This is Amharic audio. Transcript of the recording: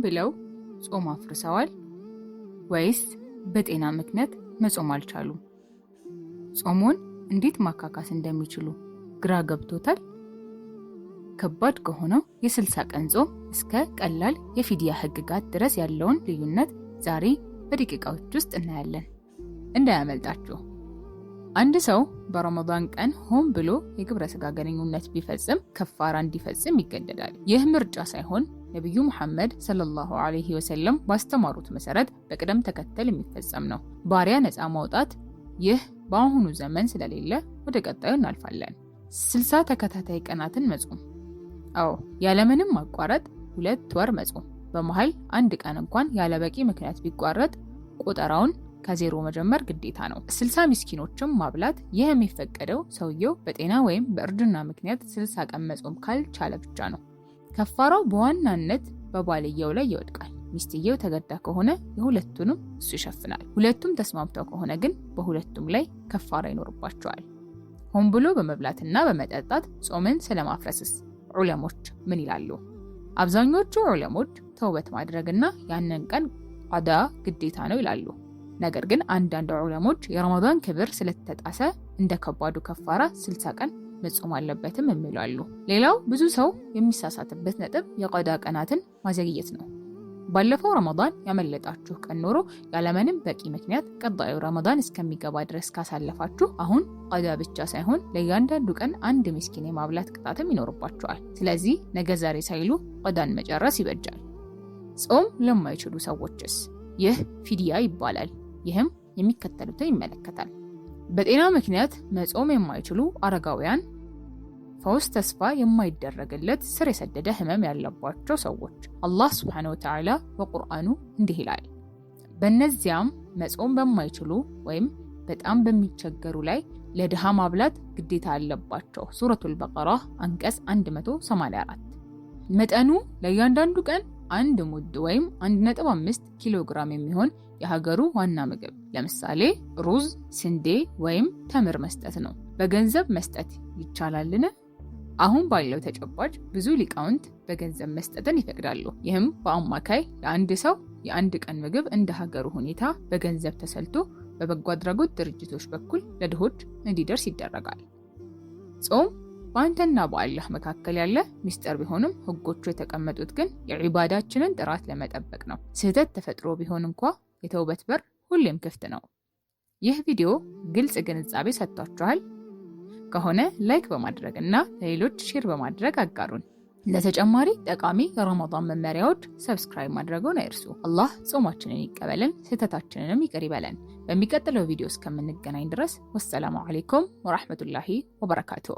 ብለው ጾም አፍርሰዋል ወይስ በጤና ምክንያት መጾም አልቻሉም? ጾሙን እንዴት ማካካስ እንደሚችሉ ግራ ገብቶታል? ከባድ ከሆነው የ60 ቀን ጾም እስከ ቀላል የፊድያ ህግጋት ድረስ ያለውን ልዩነት ዛሬ በደቂቃዎች ውስጥ እናያለን። እንዳያመልጣችሁ። አንድ ሰው በረመዳን ቀን ሆን ብሎ የግብረ ስጋ ግንኙነት ቢፈጽም ከፋራ እንዲፈጽም ይገደዳል። ይህ ምርጫ ሳይሆን ነብዩ መሐመድ ሰለላሁ ዐለይሂ ወሰለም ባስተማሩት መሰረት በቅደም ተከተል የሚፈጸም ነው። ባሪያ ነፃ ማውጣት፣ ይህ በአሁኑ ዘመን ስለሌለ ወደ ቀጣዩ እናልፋለን። 60 ተከታታይ ቀናትን መጾም። አዎ፣ ያለምንም ማቋረጥ 2 ወር መጾም። በመሃል አንድ ቀን እንኳን ያለ በቂ ምክንያት ቢቋረጥ ቆጠራውን ከዜሮ መጀመር ግዴታ ነው። 60 ምስኪኖችም ማብላት። ይህ የሚፈቀደው ሰውየው በጤና ወይም በእርጅና ምክንያት 60 ቀን መጾም ካልቻለ ብቻ ነው። ከፋራው በዋናነት በባልየው ላይ ይወድቃል። ሚስትየው ተገዳ ከሆነ የሁለቱንም እሱ ይሸፍናል። ሁለቱም ተስማምተው ከሆነ ግን በሁለቱም ላይ ከፋራ ይኖርባቸዋል። ሆን ብሎ በመብላትና በመጠጣት ጾምን ስለማፍረስስ ዑለሞች ምን ይላሉ? አብዛኞቹ ዑለሞች ተውበት ማድረግና ያንን ቀን ቀዳ ግዴታ ነው ይላሉ። ነገር ግን አንዳንድ ዑለሞች የረመዳን ክብር ስለተጣሰ እንደ ከባዱ ከፋራ 60 ቀን መጾም አለበትም የሚላሉ። ሌላው ብዙ ሰው የሚሳሳትበት ነጥብ የቀዳ ቀናትን ማዘግየት ነው። ባለፈው ረመዳን ያመለጣችሁ ቀን ኖሮ ያለምንም በቂ ምክንያት ቀጣዩ ረመዳን እስከሚገባ ድረስ ካሳለፋችሁ አሁን ቀዳ ብቻ ሳይሆን ለእያንዳንዱ ቀን አንድ ምስኪን የማብላት ቅጣትም ይኖርባችኋል። ስለዚህ ነገ ዛሬ ሳይሉ ቀዳን መጨረስ ይበጃል። ጾም ለማይችሉ ሰዎችስ? ይህ ፊድያ ይባላል። ይህም የሚከተሉትን ይመለከታል። በጤና ምክንያት መጾም የማይችሉ አረጋውያን፣ ፈውስ ተስፋ የማይደረግለት ስር የሰደደ ህመም ያለባቸው ሰዎች። አላህ ሱብሓነሁ ወተዓላ በቁርአኑ እንዲህ ይላል፣ በእነዚያም መጾም በማይችሉ ወይም በጣም በሚቸገሩ ላይ ለድሃ ማብላት ግዴታ አለባቸው። ሱረቱል በቀራ አንቀጽ 184። መጠኑ ለእያንዳንዱ ቀን 1 ሙድ ወይም 1.5 ኪሎ ግራም የሚሆን የሀገሩ ዋና ምግብ ለምሳሌ ሩዝ፣ ስንዴ ወይም ተምር መስጠት ነው። በገንዘብ መስጠት ይቻላልን? አሁን ባለው ተጨባጭ ብዙ ሊቃውንት በገንዘብ መስጠትን ይፈቅዳሉ። ይህም በአማካይ ለአንድ ሰው የአንድ ቀን ምግብ እንደ ሀገሩ ሁኔታ በገንዘብ ተሰልቶ በበጎ አድራጎት ድርጅቶች በኩል ለድሆች እንዲደርስ ይደረጋል። ጾም በአንተና በአላህ መካከል ያለ ሚስጥር ቢሆንም ህጎቹ የተቀመጡት ግን የዒባዳችንን ጥራት ለመጠበቅ ነው። ስህተት ተፈጥሮ ቢሆን እንኳ የተውበት በር ሁሌም ክፍት ነው። ይህ ቪዲዮ ግልጽ ግንዛቤ ሰጥቷችኋል ከሆነ ላይክ በማድረግ እና ለሌሎች ሼር በማድረግ አጋሩን። ለተጨማሪ ጠቃሚ የረመዳን መመሪያዎች ሰብስክራይብ ማድረግዎን አይርሱ። አላህ ጾማችንን ይቀበልን፣ ስህተታችንንም ይቅር ይበለን። በሚቀጥለው ቪዲዮ እስከምንገናኝ ድረስ ወሰላሙ አለይኩም ወራህመቱላሂ ወበረካቱሁ።